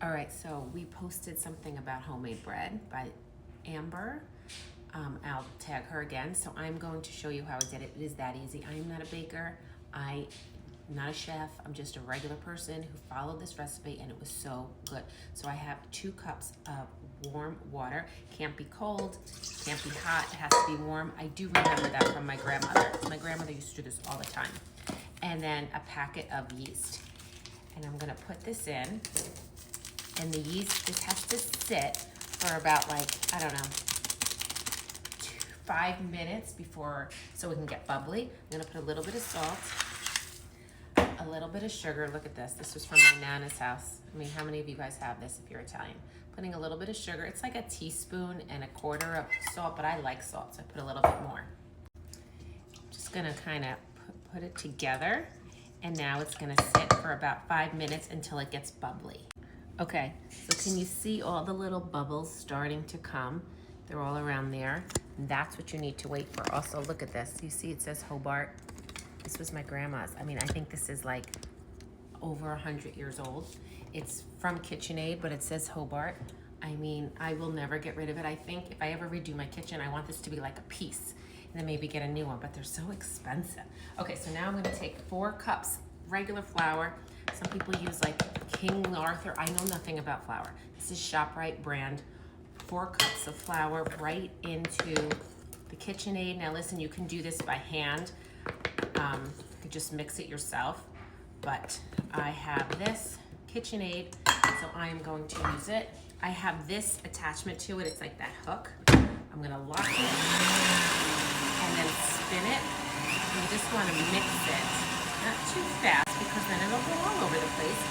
All right, so we posted something about homemade bread by Amber. I'll tag her again. So I'm going to show you how I did it. It is that easy. I am not a baker. I'm not a chef. I'm just a regular person who followed this recipe and it was so good. So I have 2 cups of warm water. Can't be cold, can't be hot, it has to be warm. I do remember that from my grandmother. My grandmother used to do this all the time. And then a packet of yeast. And I'm gonna put this in. And the yeast, this has to sit for about like, I don't know, 5 minutes before, so it can get bubbly. I'm gonna put a little bit of salt, a little bit of sugar. Look at this. This was from my Nana's house. I mean, how many of you guys have this if you're Italian? Putting a little bit of sugar. It's like a teaspoon and 1/4 of salt, but I like salt, so I put a little bit more. Just gonna kind of put it together, and now it's gonna sit for about 5 minutes until it gets bubbly. Okay, so can you see all the little bubbles starting to come? They're all around there. That's what you need to wait for. Also, look at this. You see it says Hobart. This was my grandma's. I mean, I think this is like over 100 years old. It's from KitchenAid, but it says Hobart. I mean, I will never get rid of it. I think if I ever redo my kitchen, I want this to be like a piece and then maybe get a new one, but they're so expensive. Okay, so now I'm gonna take 4 cups regular flour. Some people use like King Arthur. I know nothing about flour. This is ShopRite brand. 4 cups of flour right into the KitchenAid. Now listen, you can do this by hand. You could just mix it yourself, but I have this KitchenAid, so I am going to use it. I have this attachment to it. It's like that hook. I'm gonna lock it and then spin it. You just wanna mix it, not too fast because then it'll go all over the place,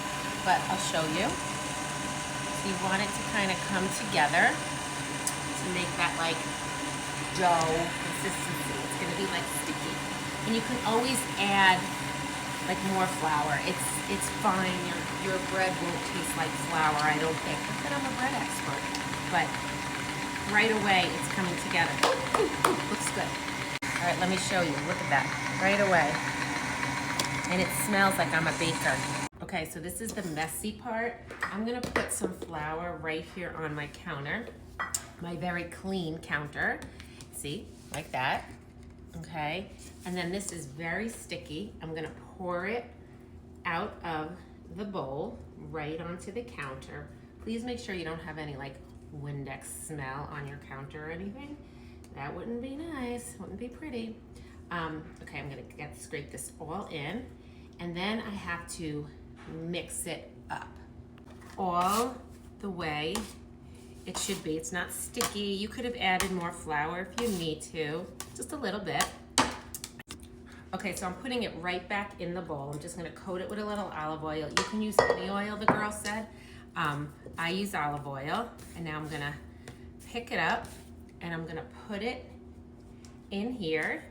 but I'll show you. So you want it to kind of come together to make that like dough consistency. It's gonna be like sticky. And you can always add like more flour. It's fine. Your bread won't taste like flour, I don't think. Not that I'm a bread expert, but right away it's coming together. Ooh, looks good. All right, let me show you. Look at that, right away. And it smells like I'm a baker. Okay, so this is the messy part. I'm gonna put some flour right here on my counter, my very clean counter. See, like that, okay? And then this is very sticky. I'm gonna pour it out of the bowl right onto the counter. Please make sure you don't have any like Windex smell on your counter or anything. That wouldn't be nice, wouldn't be pretty. Okay, I'm gonna scrape this all in, and then I have to mix it up all the way it should be. It's not sticky. You could have added more flour if you need to, just a little bit. Okay, so I'm putting it right back in the bowl. I'm just gonna coat it with a little olive oil. You can use any oil, the girl said. I use olive oil, and now I'm gonna pick it up and I'm gonna put it in here,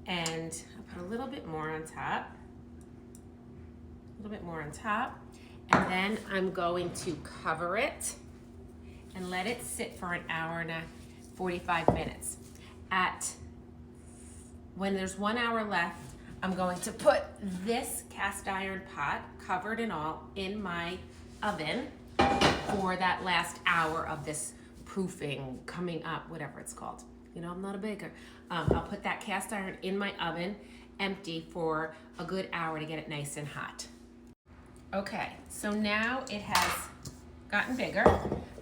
and I'll put a little bit more on top. A little bit more on top, and then I'm going to cover it and let it sit for 1 hour and 45 minutes. When there's 1 hour left, I'm going to put this cast iron pot, covered and all, in my oven for that last hour of this proofing, coming up, whatever it's called. You know, I'm not a baker. I'll put that cast iron in my oven, empty, for a good hour to get it nice and hot. Okay, so now it has gotten bigger.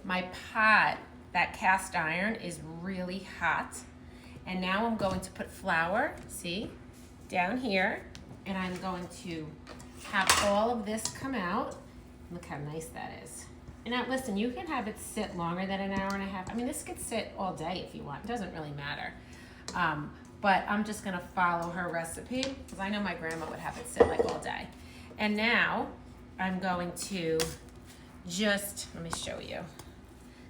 My pot, that cast iron, is really hot. And now I'm going to put flour, see, down here, and I'm going to have all of this come out. Look how nice that is. And now listen, you can have it sit longer than 1 hour and a half. I mean, this could sit all day if you want. It doesn't really matter. But I'm just gonna follow her recipe because I know my grandma would have it sit like all day. And now I'm going to just, let me show you,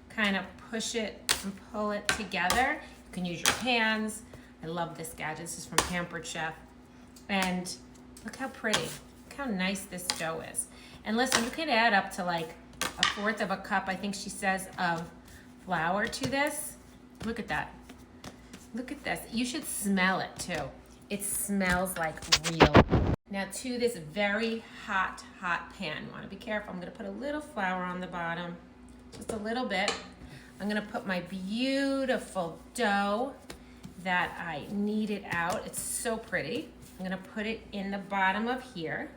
kind of push it and pull it together. You can use your hands. I love this gadget. This is from Pampered Chef. And look how pretty, look how nice this dough is. And listen, you can add up to like 1/4 of a cup, I think she says, of flour to this. Look at that. Look at this. You should smell it too. It smells like real Now to this very hot pan. You wanna be careful. I'm gonna put a little flour on the bottom, just a little bit. I'm gonna put my beautiful dough that I kneaded out. It's so pretty. I'm gonna put it in the bottom of here.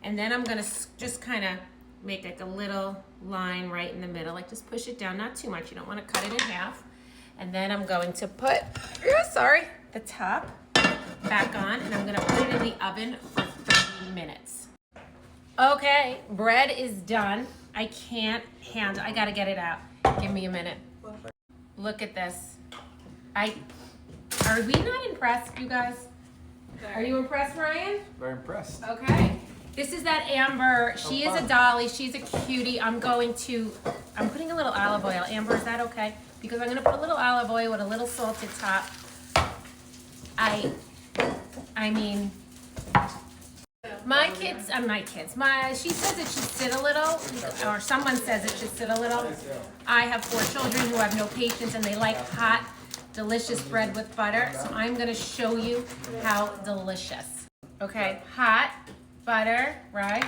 And then I'm gonna just kind of make like a little line right in the middle, like just push it down, not too much. You don't wanna cut it in half. And then I'm going to put, the top back on, and I'm gonna put it in the oven for 30 minutes. Okay, bread is done. I can't handle, I gotta get it out. Give me a minute. Look at this. Are we not impressed, you guys? Are you impressed, Ryan? Very impressed. Okay. This is that Amber. She is a dolly. She's a cutie. I'm putting a little olive oil. Amber, is that okay? Because I'm gonna put a little olive oil with a little salted top. I mean, she says it should sit a little, or someone says it should sit a little. I have 4 children who have no patience and they like hot, delicious bread with butter. So I'm gonna show you how delicious. Okay, hot butter, right?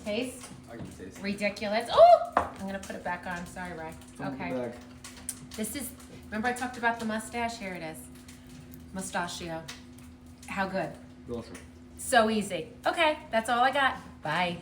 Taste? I can taste it. Ridiculous. Oh, I'm gonna put it back on. Sorry, Ray. Okay. This is, remember I talked about the mustache? Here it is. Mustachio. How good? Delicious. So easy. Okay, that's all I got. Bye.